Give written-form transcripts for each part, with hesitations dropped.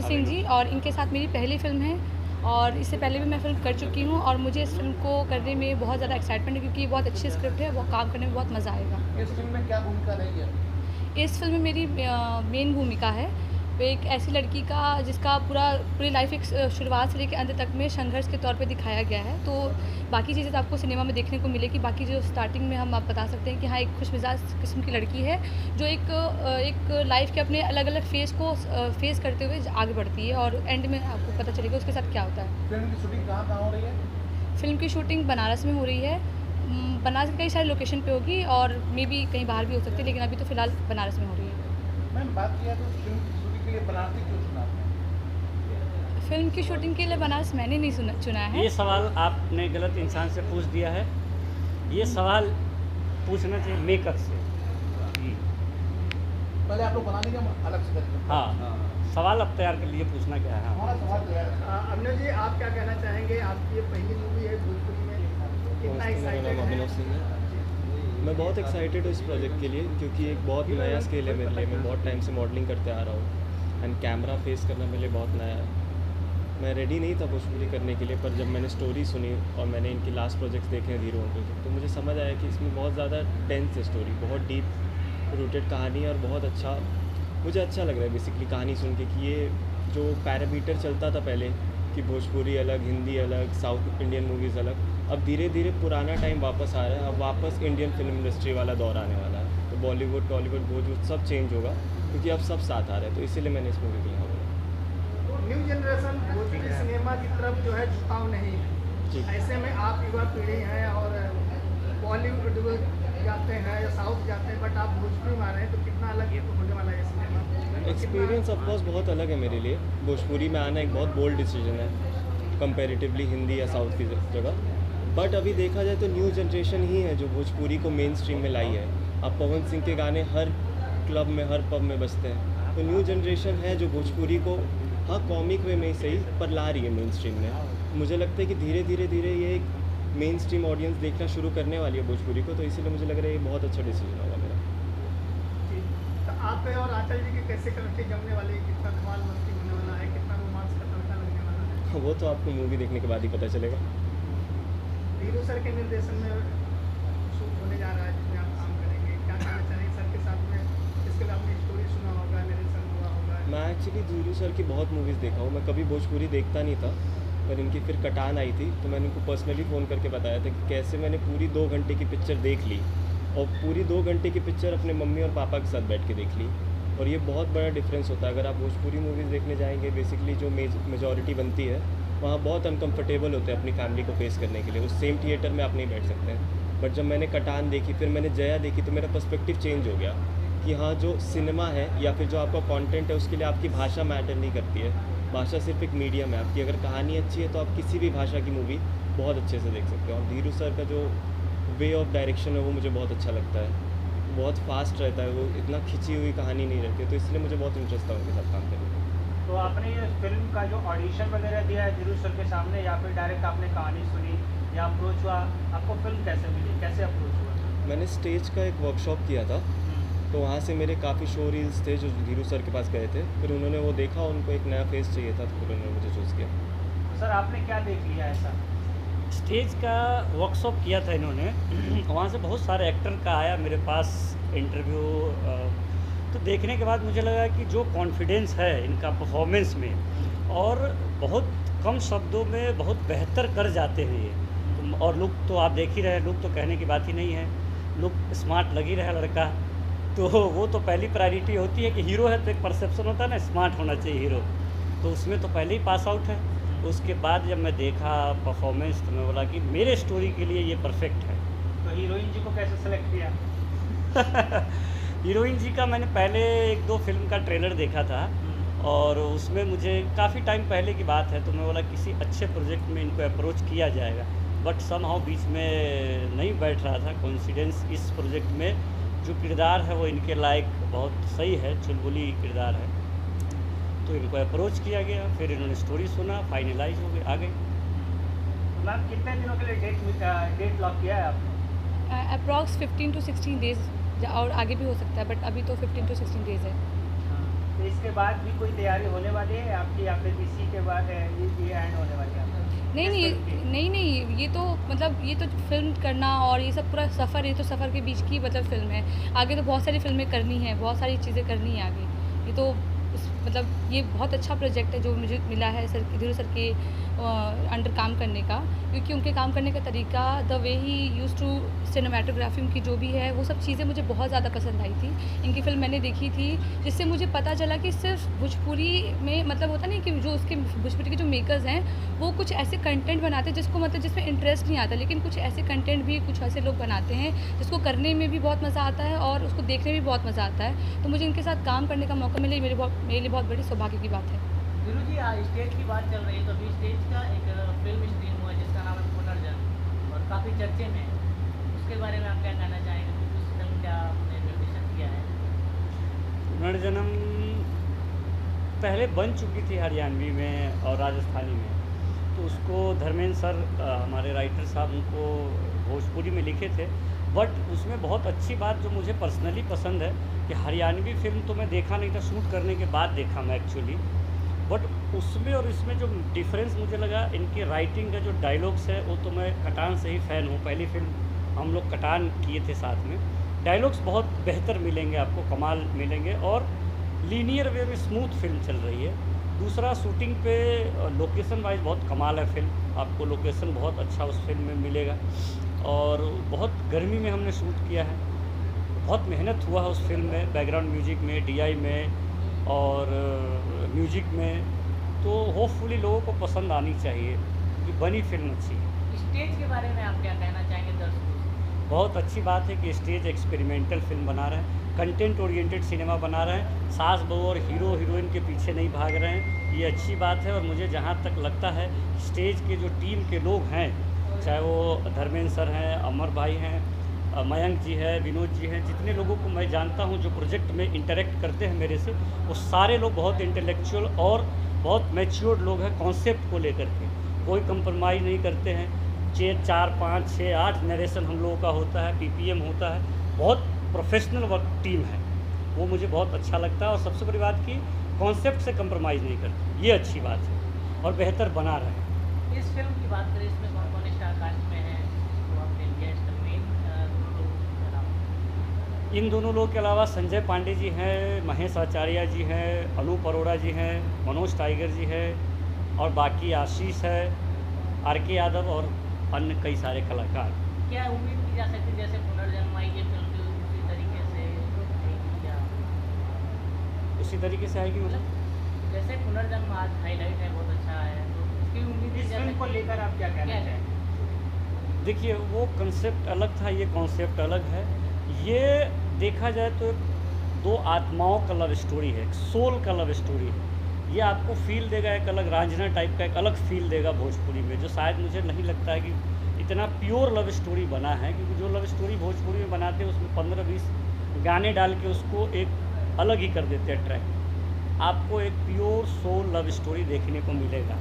सिंह जी, और इनके साथ मेरी पहली फ़िल्म है और इससे पहले भी मैं फ़िल्म कर चुकी हूँ और मुझे इस फ़िल्म को करने में बहुत ज़्यादा एक्साइटमेंट है क्योंकि ये बहुत अच्छी स्क्रिप्ट है, वो काम करने में बहुत मज़ा आएगा। इस फ़िल्म में क्या भूमिका रही है? इस फ़िल्म में मेरी मेन भूमिका है, वो एक ऐसी लड़की का जिसका पूरी लाइफ़ एक शुरुआत से लेके अंत तक में संघर्ष के तौर पे दिखाया गया है। तो बाकी चीज़ें तो आपको सिनेमा में देखने को मिलेगी, बाकी जो स्टार्टिंग में हम आप बता सकते हैं कि हाँ, एक खुशमिज़ाज किस्म की लड़की है जो एक लाइफ़ के अपने अलग-अलग फ़ेज़ को फ़ेस करते हुए आगे बढ़ती है और एंड में आपको पता चलेगा उसके साथ क्या होता है। फ़िल्म की शूटिंग कहाँ-कहाँ हो रही है? फ़िल्म की शूटिंग बनारस में हो रही है। बनारस के कई सारे लोकेशन पे होगी और मेबी कहीं बाहर भी हो सकती है, लेकिन अभी तो फ़िलहाल बनारस में हो रही है। मैम बात किया तो फ़िल्म की शूटिंग के लिए बनारस क्यों चुना आपने? फ़िल्म की शूटिंग के लिए बनारस मैंने नहीं चुना है। ये सवाल आपने गलत इंसान से पूछ दिया है। ये सवाल पूछना चाहिए मेकर से। पहले आप लोग बना लीजिए, हम अलग से करेंगे। हाँ, सवाल अब तैयार कर लिए, पूछना क्या है। हाँ। हमारा सवाल जो है अभिनव जी, आप क्या कहना चाहेंगे? आपकी ये पहली मूवी है भोजपुरी में, कितना एक्साइटेड अभिनव है? सिंह है। मैं बहुत एक्साइटेड हूँ इस प्रोजेक्ट के लिए क्योंकि एक बहुत नया स्केल है मेरे लिए। मैं बहुत टाइम से मॉडलिंग करते आ रहा हूँ एंड कैमरा फेस करना मेरे लिए बहुत नया है। मैं रेडी नहीं था भोजपुरी करने के लिए, पर जब मैंने स्टोरी सुनी और मैंने इनकी लास्ट प्रोजेक्ट्स देखे हैं हीरो प्रोजेक्ट, तो मुझे समझ आया कि इसमें बहुत ज़्यादा टेंस है स्टोरी, बहुत डीप रूटेड कहानी है और बहुत अच्छा मुझे अच्छा लग रहा है बेसिकली कहानी सुन के कि ये जो पैरामीटर चलता था पहले कि भोजपुरी अलग, हिंदी अलग, साउथ इंडियन मूवीज़ अलग, अब धीरे धीरे पुराना टाइम वापस आ रहा है। अब वापस इंडियन फिल्म इंडस्ट्री वाला दौर आने वाला है। तो बॉलीवुड, टॉलीवुड, बॉलीवुड सब चेंज होगा क्योंकि अब सब साथ आ रहे हैं। तो इसीलिए मैंने इस मूवी के लिए बोला। न्यू जनरेशन भोजपुरी सिनेमा की तरफ जो है झुकाव नहीं जी। है। ऐसे में आप युवा पीढ़ी हैं और बॉलीवुड जाते हैं या साउथ जाते हैं, बट आप भोजपुरी में आ रहे हैं, तो कितना अलग होने वाला है ये सिनेमा? एक्सपीरियंस ऑफकोर्स बहुत अलग है मेरे लिए। भोजपुरी में आना एक बहुत बोल्ड डिसीजन है कंपैरेटिवली हिंदी या साउथ की जगह। बट अभी देखा जाए तो न्यू जनरेशन ही है जो भोजपुरी को मेन स्ट्रीम में लाई है। अब पवन सिंह के गाने हर क्लब में, हर पब में बजते हैं। तो न्यू जनरेशन है जो भोजपुरी को हाँ कॉमिक वे में ही सही पर ला रही है मेन स्ट्रीम में। मुझे लगता है कि धीरे धीरे ये एक मेन स्ट्रीम ऑडियंस देखना शुरू करने वाली है भोजपुरी को। तो इसीलिए मुझे लग रहा है ये बहुत अच्छा डिसीजन होगा मेरा। तो आप और आंचल जी के कैसे कनेक्ट जमने वाले हैं? कितना धमाल मस्ती होने वाला है? कितना रोमांस का तड़का लगने वाला है? वो तो आपको मूवी देखने के बाद ही पता चलेगा। हीरो सर के निर्देशन में शूट होने जा रहा है जिसमें आप काम करेंगे, क्या कहना चाहेंगे सर के साथ में? इसके बाद आपने स्टोरी सुना होगा, नरेशन हुआ होगा। मैं एक्चुअली धीरू सर की बहुत मूवीज़ देखा हूँ। मैं कभी भोजपुरी देखता नहीं था, पर इनकी फिर कटान आई थी तो मैंने उनको पर्सनली फ़ोन करके बताया था कि कैसे मैंने पूरी 2 घंटे की पिक्चर देख ली और पूरी 2 घंटे की पिक्चर अपने मम्मी और पापा के साथ बैठ के देख ली। और ये बहुत बड़ा डिफरेंस होता है। अगर आप भोजपुरी मूवीज़ देखने जाएंगे, बेसिकली जो मेजॉरिटी बनती है वहाँ बहुत अनकंफर्टेबल होते हैं अपनी फैमिली को फेस करने के लिए। उस सेम थिएटर में आप नहीं बैठ सकते हैं। बट जब मैंने कटान देखी, फिर मैंने जया देखी, तो मेरा पर्सपेक्टिव चेंज हो गया कि हाँ, जो सिनेमा है या फिर जो आपका कंटेंट है उसके लिए आपकी भाषा मैटर नहीं करती है। भाषा सिर्फ एक मीडियम है। आपकी अगर कहानी अच्छी है तो आप किसी भी भाषा की मूवी बहुत अच्छे से देख सकते हो। और धीरू सर का जो वे ऑफ डायरेक्शन है वो मुझे बहुत अच्छा लगता है। बहुत फास्ट रहता है, वो इतना खिंची हुई कहानी नहीं रहती है। तो इसलिए मुझे बहुत इंटरेस्ट था उनके साथ काम करने में। तो आपने ये फिल्म का जो ऑडिशन वगैरह दिया है धीरू सर के सामने, या फिर डायरेक्ट आपने कहानी सुनी या अप्रोच हुआ? आपको फिल्म कैसे मिली, कैसे अप्रोच हुआ? मैंने स्टेज का एक वर्कशॉप किया था, तो वहाँ से मेरे काफ़ी शो रील्स थे जो धीरू सर के पास गए थे। फिर उन्होंने वो देखा, उनको एक नया फेस चाहिए था, तो फिर उन्होंने मुझे चूज़ किया। सर आपने क्या देख लिया ऐसा? स्टेज का वर्कशॉप किया था इन्होंने। वहाँ से बहुत सारे एक्टर का आया मेरे पास इंटरव्यू। तो देखने के बाद मुझे लगा कि जो कॉन्फिडेंस है इनका परफॉर्मेंस में, और बहुत कम शब्दों में बहुत बेहतर कर जाते हैं ये। और लुक तो आप देख ही रहे, लुक तो कहने की बात ही नहीं है। लुक स्मार्ट लग ही रहा लड़का, तो वो तो पहली प्रायोरिटी होती है कि हीरो है तो एक परसेप्शन होता है ना, स्मार्ट होना चाहिए हीरो, तो उसमें तो पहले ही पास आउट है। उसके बाद जब मैं देखा परफॉर्मेंस तो मैं बोला कि मेरे स्टोरी के लिए ये परफेक्ट है। तो हीरोइन जी को कैसे सेलेक्ट किया? हीरोइन जी का मैंने पहले 1-2 फिल्म का ट्रेलर देखा था और उसमें मुझे काफ़ी टाइम पहले की बात है, तो मैं बोला किसी अच्छे प्रोजेक्ट में इनको अप्रोच किया जाएगा। बट समहाउ बीच में नहीं बैठ रहा था कॉन्फिडेंस। इस प्रोजेक्ट में जो किरदार है वो इनके लायक बहुत सही है, चुलबुली किरदार है, तो इनको अप्रोच किया गया। फिर इन्होंने स्टोरी सुना, फाइनलाइज हो गए, आ गए। मैम कितने दिनों के लिए डेट लॉक किया है आपने? अप्रॉक्स 15 to 16 डेज़, और आगे भी हो सकता है, बट अभी तो 15 to 16 डेज़ है। तो इसके बाद भी कोई तैयारी होने वाली है आपकी, या फिर इसी के बाद ये एंड होने वाली है आपकी? नहीं, ये तो मतलब ये तो फ़िल्म करना और ये सब पूरा सफ़र, ये तो सफ़र के बीच की मतलब फ़िल्म है। आगे तो बहुत सारी फ़िल्में करनी हैं, बहुत सारी चीज़ें करनी है आगे। ये तो मतलब ये बहुत अच्छा प्रोजेक्ट है जो मुझे मिला है धीरू सर के अंडर काम करने का, क्योंकि उनके काम करने का तरीका, the way he use to cinematography उनकी जो भी है, वो सब चीज़ें मुझे बहुत ज़्यादा पसंद आई थी। इनकी फ़िल्म मैंने देखी थी, जिससे मुझे पता चला कि सिर्फ भोजपुरी में मतलब होता नहीं कि जो उसके भोजपुरी के जो मेकर्स हैं, वो कुछ ऐसे कंटेंट बनाते हैं जिसको मतलब जिसमें इंटरेस्ट नहीं आता, लेकिन कुछ ऐसे कंटेंट भी कुछ ऐसे लोग बनाते हैं जिसको करने में भी बहुत मज़ा आता है और उसको देखने में भी बहुत मज़ा आता है। तो मुझे इनके साथ काम करने का मौका मिले, मेरे लिए बहुत बड़ी सौभाग्य की बात है। गुरु जी, स्टेज की बात चल रही है, तो अभी स्टेज का एक फिल्म स्क्रीन हुआ जिसका नाम है पुनर्जन्म, और काफ़ी चर्चे में है। उसके बारे में आप क्या कहना चाहेंगे? कुछ उस फिल्म क्या आपने निर्देशन किया है? पुनर्जन्म पहले बन चुकी थी हरियाणवी में और राजस्थानी में, तो उसको धर्मेंद्र सर हमारे राइटर साहब उनको भोजपुरी में लिखे थे। बट उसमें बहुत अच्छी बात जो मुझे पर्सनली पसंद है कि हरियाणवी फिल्म तो मैं देखा नहीं था, शूट करने के बाद देखा मैं एक्चुअली। बट उसमें और इसमें जो डिफरेंस मुझे लगा, इनकी राइटिंग का जो डायलॉग्स है, वो तो मैं कटान से ही फ़ैन हूँ। पहली फिल्म हम लोग कटान किए थे साथ में। डायलॉग्स बहुत बेहतर मिलेंगे आपको, कमाल मिलेंगे, और लीनियर वे में स्मूथ फिल्म चल रही है। दूसरा, शूटिंग पे लोकेशन वाइज बहुत कमाल है फिल्म, आपको लोकेशन बहुत अच्छा उस फिल्म में मिलेगा। और बहुत गर्मी में हमने शूट किया है, बहुत मेहनत हुआ है उस फिल्म में, बैकग्राउंड म्यूजिक में, डीआई में और म्यूजिक में। तो होपफुली लोगों को पसंद आनी चाहिए, क्योंकि बनी फिल्म अच्छी है। स्टेज के बारे में आप क्या कहना चाहेंगे दर्शकों से? बहुत अच्छी बात है कि स्टेज एक्सपेरिमेंटल फिल्म बना रहे हैं, कंटेंट ओरिएंटेड सिनेमा बना रहे हैं, सास बहू और हीरो हीरोइन के पीछे नहीं भाग रहे हैं, ये अच्छी बात है। और मुझे जहाँ तक लगता है, स्टेज के जो टीम के लोग हैं, चाहे वो धर्मेंद्र सर हैं, अमर भाई हैं, मयंक जी है, विनोद जी हैं, जितने लोगों को मैं जानता हूं जो प्रोजेक्ट में इंटरेक्ट करते हैं मेरे से, वो सारे लोग बहुत इंटेलेक्चुअल और बहुत मैच्योर्ड लोग हैं कॉन्सेप्ट को लेकर के। कोई कंप्रोमाइज़ नहीं करते हैं। 4, 5, 6, 8 नरेशन हम लोगों का होता है, पीपीएम होता है, बहुत प्रोफेशनल वर्क टीम है, वो मुझे बहुत अच्छा लगता है। और सबसे बड़ी बात कि कॉन्सेप्ट से कंप्रोमाइज़ नहीं करते, ये अच्छी बात है और बेहतर बना रहे हैं। इस फिल्म की बात करें, इसमें कौन कौन स्टार कास्ट में है तो आपने गेस्ट मेन इन दोनों लोगों के अलावा संजय पांडे जी हैं, महेश आचार्य जी हैं, अनूप अरोड़ा जी हैं, मनोज टाइगर जी हैं, और बाकी आशीष है, आर.के. यादव और अन्य कई सारे कलाकार। क्या उम्मीद की जा सकती है जैसे पुनर्जन्म आई ये फिल्म भी उसी तरीके से आएगी, या उसी तरीके से आएगी मतलब? जैसे पुनर्जन्म आज हाईलाइट है, बहुत अच्छा है, तो उसकी उम्मीद की इस जा फिल्म को सकती है? लेकर आप क्या कहना क्या है? चाहेंगे? देखिए, वो कंसेप्ट अलग था, ये कॉन्सेप्ट अलग है। ये देखा जाए तो दो आत्माओं का लव स्टोरी है, एक सोल का लव स्टोरी है। ये आपको फील देगा, एक अलग रांझना टाइप का एक अलग फील देगा भोजपुरी में, जो शायद मुझे नहीं लगता है कि इतना प्योर लव स्टोरी बना है। क्योंकि जो लव स्टोरी भोजपुरी में बनाते हैं उसमें 15-20 गाने डाल के उसको एक अलग ही कर देते हैं ट्रैक। आपको एक प्योर सोल लव स्टोरी देखने को मिलेगा।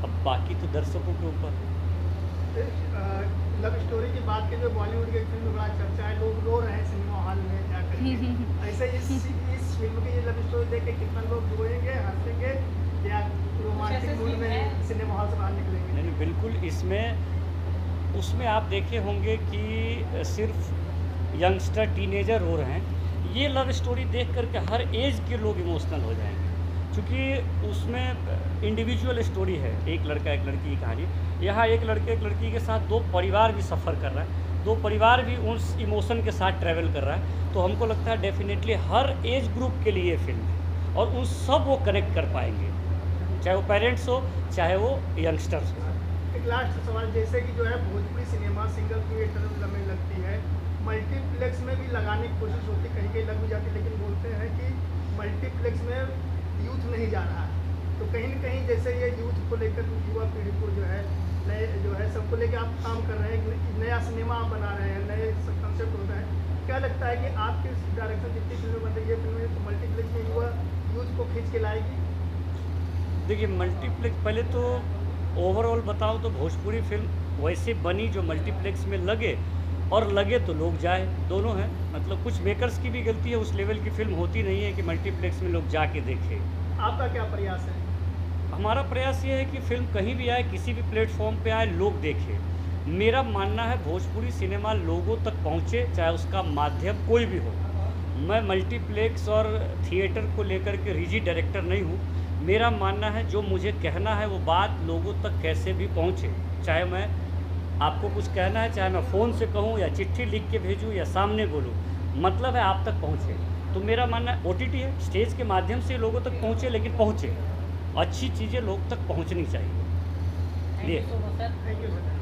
अब बाकी तो दर्शकों के ऊपर। लव स्टोरी की बात की, जो बॉलीवुड की फिल्म बड़ा चर्चा है, लोग रो रहे हैं सिनेमा हॉल में जाकर। ऐसे इस फिल्म की ये लव स्टोरी देख के कितना लोग रोएंगे, हंसेंगे, या रोमांटिक मूड में सिनेमा हॉल से बाहर निकलेंगे? नहीं, बिल्कुल। उसमें आप देखे होंगे कि सिर्फ यंगस्टर टीनेजर रो रहे हैं। ये लव स्टोरी देख करके हर एज के लोग इमोशनल हो जाएंगे, क्योंकि उसमें इंडिविजुअल स्टोरी है, एक लड़का एक लड़की की कहानी। यहाँ एक लड़के एक लड़की के साथ दो परिवार भी सफ़र कर रहा है, दो परिवार भी उस इमोशन के साथ ट्रैवल कर रहा है। तो हमको लगता है डेफिनेटली हर एज ग्रुप के लिए फिल्म है, और उन सब वो कनेक्ट कर पाएंगे, चाहे वो पेरेंट्स हो चाहे वो यंगस्टर्स हो। एक लास्ट सवाल, जैसे कि जो है भोजपुरी सिनेमा सिंगल थिएटर में लगती है, मल्टीप्लेक्स में भी लगाने की कोशिश होती है, कहीं कहीं लग भी जाती है, लेकिन बोलते हैं कि मल्टीप्लेक्स में यूथ नहीं जा रहा है। तो कहीं न कहीं जैसे ये यूथ को लेकर, युवा पीढ़ी को जो है सबको लेकर आप काम कर रहे हैं, नया सिनेमा आप बना रहे हैं, नए कंसेप्ट होता है, क्या लगता है कि आपकी डायरेक्शन जितनी फिल्में बन रही है, फिल्में तो मल्टीप्लेक्स में यूथ को खींच के लाएगी? देखिए, मल्टीप्लेक्स पहले तो ओवरऑल बताऊं तो भोजपुरी फिल्म वैसे बनी जो मल्टीप्लेक्स में लगे, और लगे तो लोग जाए, दोनों हैं। मतलब कुछ मेकर्स की भी गलती है, उस लेवल की फिल्म होती नहीं है कि मल्टीप्लेक्स में लोग जाके देखें। आपका क्या प्रयास है? हमारा प्रयास ये है कि फिल्म कहीं भी आए, किसी भी प्लेटफॉर्म पे आए, लोग देखें। मेरा मानना है भोजपुरी सिनेमा लोगों तक पहुँचे, चाहे उसका माध्यम कोई भी हो। मैं मल्टीप्लेक्स और थिएटर को लेकर के रिजिड डायरेक्टर नहीं हूँ। मेरा मानना है जो मुझे कहना है वो बात लोगों तक कैसे भी पहुँचे, चाहे मैं आपको कुछ कहना है, चाहे मैं फ़ोन से कहूँ या चिट्ठी लिख के भेजूँ या सामने बोलूँ, मतलब है आप तक पहुँचे। तो मेरा मानना है OTT है, स्टेज के माध्यम से लोगों तक पहुँचे, लेकिन पहुँचे। अच्छी चीज़ें लोग तक पहुँचनी चाहिए। Thank you so much sir. Thank you sir.